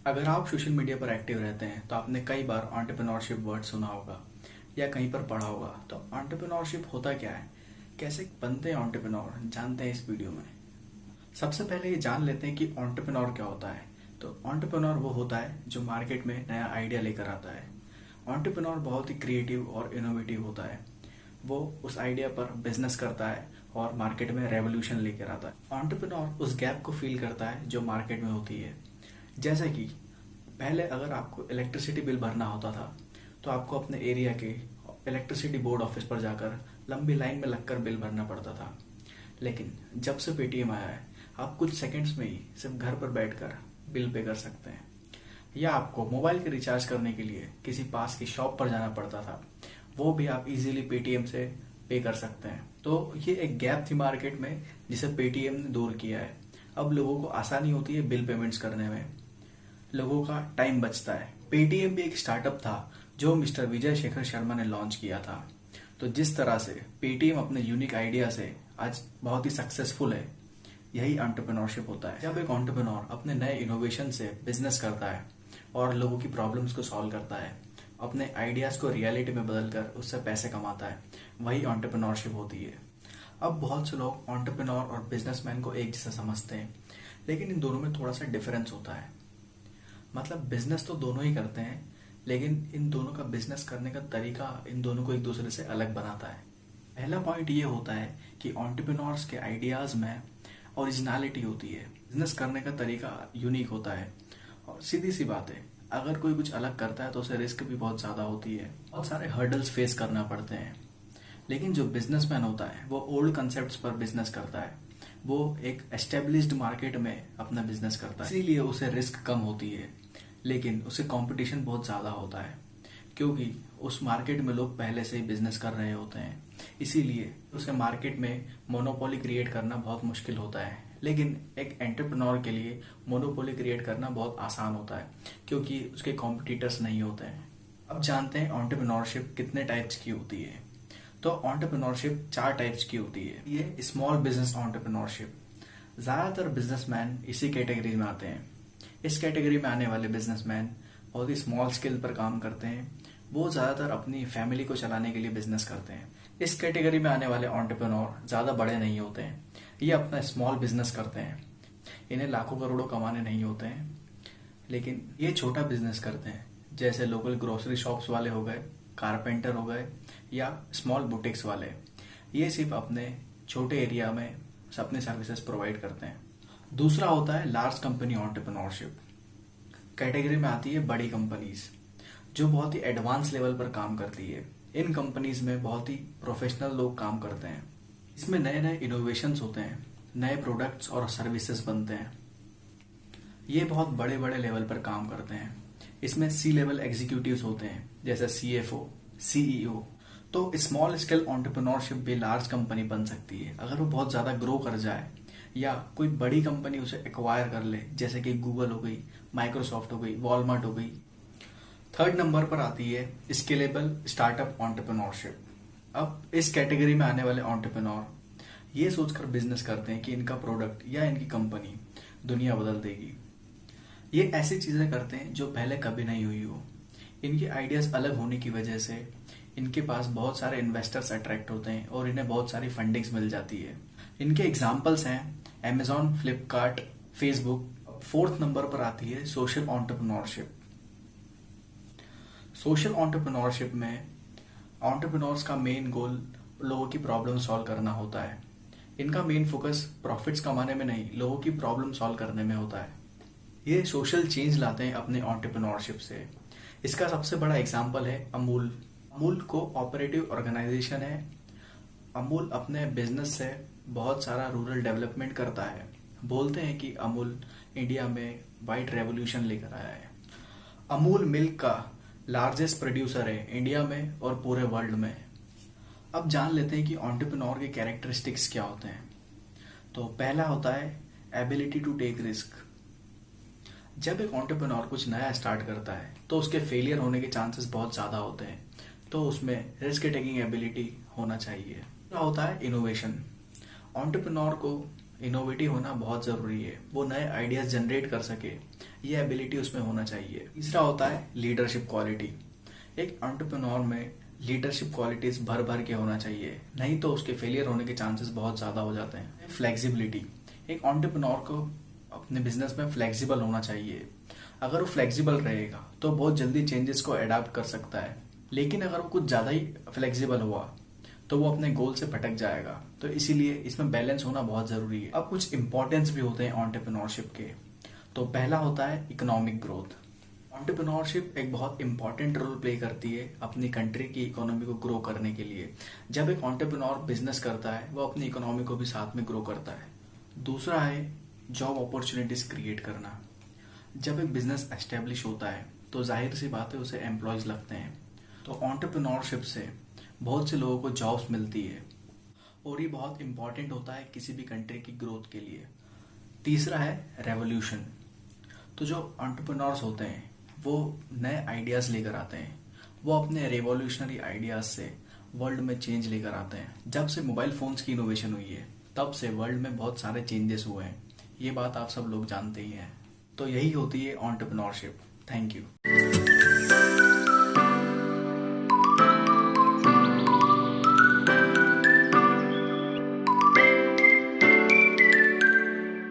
अगर आप social media पर एक्टिव रहते हैं तो आपने कई बार एंटरप्रेन्योरशिप वर्ड सुना होगा या कहीं पर पढ़ा होगा। तो एंटरप्रेन्योरशिप होता क्या है, कैसे बनते हैं एंटरप्रेन्योर, जानते हैं इस वीडियो में। सबसे पहले ये जान लेते हैं कि एंटरप्रेन्योर क्या होता है। तो एंटरप्रेन्योर वो होता है जो मार्केट में नया आइडिया लेकर आता है। एंटरप्रेन्योर बहुत ही क्रिएटिव और इनोवेटिव होता है। वो उस आइडिया पर बिजनेस करता है और मार्केट में रेवोल्यूशन लेकर आता है। एंटरप्रेन्योर उस गैप को फील करता है जो मार्केट में होती है। जैसे कि पहले अगर आपको इलेक्ट्रिसिटी बिल भरना होता था तो आपको अपने एरिया के इलेक्ट्रिसिटी बोर्ड ऑफिस पर जाकर लंबी लाइन में लगकर बिल भरना पड़ता था। लेकिन जब से पेटीएम आया है आप कुछ सेकंड्स में ही सिर्फ घर पर बैठकर बिल पे कर सकते हैं। या आपको मोबाइल के रिचार्ज करने के लिए किसी पास की शॉप पर जाना पड़ता था, वो भी आप इजीली पेटीएम से पे कर सकते हैं। तो ये एक गैप थी मार्केट में जिसे पेटीएम ने दूर किया है। अब लोगों को आसानी होती है बिल पेमेंट्स करने में, लोगों का टाइम बचता है। पेटीएम भी एक स्टार्टअप था जो मिस्टर विजय शेखर शर्मा ने लॉन्च किया था। तो जिस तरह से पेटीएम अपने यूनिक आइडिया से आज बहुत ही सक्सेसफुल है, यही एंटरप्रेन्योरशिप होता है। जब एक एंटरप्रेन्योर अपने नए इनोवेशन से बिजनेस करता है और लोगों की प्रॉब्लम्स को सॉल्व करता है, अपने आइडियाज को रियलिटी में बदलकर उससे पैसे कमाता है, वही एंटरप्रेन्योरशिप होती है। अब बहुत से लोग एंटरप्रेन्योर और बिजनेसमैन को एक जैसा समझते हैं, लेकिन इन दोनों में थोड़ा सा डिफरेंस होता है। मतलब बिजनेस तो दोनों ही करते हैं, लेकिन इन दोनों का बिजनेस करने का तरीका इन दोनों को एक दूसरे से अलग बनाता है। पहला पॉइंट ये होता है कि एंटरप्रेन्योर्स के आइडियाज में ओरिजिनलिटी होती है। बिजनेस करने का तरीका यूनिक होता है और सीधी सी बात है, अगर कोई कुछ अलग करता है तो उसे रिस्क भी बहुत ज्यादा होती है, बहुत सारे हर्डल्स फेस करना पड़ते हैं। लेकिन जो बिजनेसमैन होता है वो ओल्ड कंसेप्ट पर बिजनेस करता है, वो एक एस्टेब्लिश्ड मार्केट में अपना बिजनेस करता है, इसीलिए उसे रिस्क कम होती है। लेकिन उसे कंपटीशन बहुत ज्यादा होता है क्योंकि उस मार्केट में लोग पहले से ही बिजनेस कर रहे होते हैं, इसीलिए उसे मार्केट में मोनोपोली क्रिएट करना बहुत मुश्किल होता है। लेकिन एक एंटरप्रेन्योर के लिए मोनोपोली क्रिएट करना बहुत आसान होता है क्योंकि उसके कॉम्पिटिटर्स नहीं होते हैं। अब जानते हैं एंटरप्रेन्योरशिप कितने टाइप्स की होती है। तो एंटरप्रेन्योरशिप 4 टाइप्स की होती है। ये स्मॉल बिजनेस एंटरप्रेन्योरशिप, ज्यादातर बिजनेसमैन इसी कैटेगरी में आते हैं। इस कैटेगरी में आने वाले बिजनेसमैन बहुत ही स्मॉल स्केल पर काम करते हैं, वो ज्यादातर अपनी फैमिली को चलाने के लिए बिजनेस करते हैं। इस कैटेगरी में आने वाले एंटरप्रेन्योर ज्यादा बड़े नहीं होते हैं, ये अपना स्मॉल बिजनेस करते हैं, इन्हें लाखों करोड़ों कमाने नहीं होते हैं, लेकिन ये छोटा बिजनेस करते हैं। जैसे लोकल ग्रोसरी शॉप्स वाले हो गए, कारपेंटर हो गए या स्मॉल बुटीक्स वाले, ये सिर्फ अपने छोटे एरिया में अपने सर्विसेज प्रोवाइड करते हैं। दूसरा होता है लार्ज कंपनी एंटरप्रेन्योरशिप। कैटेगरी में आती है बड़ी कंपनीज जो बहुत ही एडवांस लेवल पर काम करती है। इन कंपनीज में बहुत ही प्रोफेशनल लोग काम करते हैं। इसमें नए नए इनोवेशंस होते हैं, नए प्रोडक्ट्स और सर्विसेज बनते हैं। ये बहुत बड़े बड़े लेवल पर काम करते हैं। इसमें सी लेवल एग्जीक्यूटिव्स होते हैं जैसे सीएफओ, सीईओ। तो स्मॉल स्केल एंटरप्रेन्योरशिप भी लार्ज कंपनी बन सकती है अगर वो बहुत ज्यादा ग्रो कर जाए या कोई बड़ी कंपनी उसे एक्वायर कर ले, जैसे कि गूगल हो गई, माइक्रोसॉफ्ट हो गई, वॉलमार्ट हो गई। थर्ड नंबर पर आती है स्केलेबल स्टार्टअप एंटरप्रेन्योरशिप। अब इस कैटेगरी में आने वाले एंटरप्रेन्योर ये सोचकर बिजनेस करते हैं कि इनका प्रोडक्ट या इनकी कंपनी दुनिया बदल देगी। ये ऐसी चीजें करते हैं जो पहले कभी नहीं हुई हो। इनके आइडियाज अलग होने की वजह से इनके पास बहुत सारे इन्वेस्टर्स अट्रैक्ट होते हैं और इन्हें बहुत सारी फंडिंग्स मिल जाती है। इनके एग्जाम्पल्स हैं Amazon, Flipkart, Facebook. Fourth number पर आती है सोशल एंटरप्रेन्योरशिप। सोशल एंटरप्रेन्योरशिप में एंटरप्रेन्योर्स का मेन गोल लोगों की प्रॉब्लम सॉल्व करना होता है। इनका मेन फोकस प्रॉफिट्स कमाने में नहीं, लोगों की प्रॉब्लम सॉल्व करने में होता है। ये सोशल चेंज लाते हैं अपने एंटरप्रेन्योरशिप से। इसका सबसे बड़ा एग्जाम्पल है Amul. Amul co operative organisation है। अमूल अपने बिजनेस से बहुत सारा रूरल डेवलपमेंट करता है। बोलते हैं कि अमूल इंडिया में वाइट रेवोल्यूशन लेकर आया है। अमूल मिल्क का लार्जेस्ट प्रोड्यूसर है इंडिया में और पूरे वर्ल्ड में। अब जान लेते हैं कि एंटरप्रेन्योर के कैरेक्टरिस्टिक्स क्या होते हैं। तो पहला होता है एबिलिटी टू टेक रिस्क। जब एक एंटरप्रेन्योर कुछ नया स्टार्ट करता है तो उसके फेलियर होने के चांसेस बहुत ज्यादा होते हैं, तो उसमें रिस्क टेकिंग एबिलिटी होना चाहिए। दूसरा होता है इनोवेशन। एंटरप्रेन्योर को इनोवेटिव होना बहुत ज़रूरी है, वो नए आइडियाज़ जनरेट कर सके, ये एबिलिटी उसमें होना चाहिए। तीसरा होता है लीडरशिप क्वालिटी। एक एंटरप्रेन्योर में लीडरशिप क्वालिटीज भर भर के होना चाहिए, नहीं तो उसके फेलियर होने के चांसेस बहुत ज़्यादा हो जाते हैं। फ्लेक्सिबिलिटी, एक एंटरप्रेन्योर को अपने बिजनेस में फ्लेक्सिबल होना चाहिए। अगर वो फ्लेक्सिबल रहेगा तो बहुत जल्दी चेंजेस को अडाप्ट कर सकता है, लेकिन अगर वो कुछ ज़्यादा ही फ्लेक्सिबल हुआ तो वो अपने गोल से भटक जाएगा। तो इसीलिए इसमें बैलेंस होना बहुत ज़रूरी है। अब कुछ इंपॉर्टेंस भी होते हैं एंटरप्रेन्योरशिप के। तो पहला होता है इकोनॉमिक ग्रोथ। एंटरप्रेन्योरशिप एक बहुत इंपॉर्टेंट रोल प्ले करती है अपनी कंट्री की इकोनॉमी को ग्रो करने के लिए। जब एक एंटरप्रेन्योर बिजनेस करता है वो अपनी इकोनॉमी को भी साथ में ग्रो करता है। दूसरा है जॉब अपॉर्चुनिटीज क्रिएट करना। जब एक बिजनेस एस्टेब्लिश होता है तो जाहिर सी बात है उसे एम्प्लॉयज लगते हैं। तो एंटरप्रेन्योरशिप से बहुत से लोगों को जॉब्स मिलती है और ये बहुत इंपॉर्टेंट होता है किसी भी कंट्री की ग्रोथ के लिए। तीसरा है रेवोल्यूशन। तो जो एंटरप्रेन्योर्स होते हैं वो नए आइडियाज़ लेकर आते हैं, वो अपने रेवोल्यूशनरी आइडियाज़ से वर्ल्ड में चेंज लेकर आते हैं। जब से मोबाइल फोन्स की इनोवेशन हुई है तब से वर्ल्ड में बहुत सारे चेंजेस हुए हैं, ये बात आप सब लोग जानते ही हैं। तो यही होती है एंटरप्रेन्योरशिप। Thank you.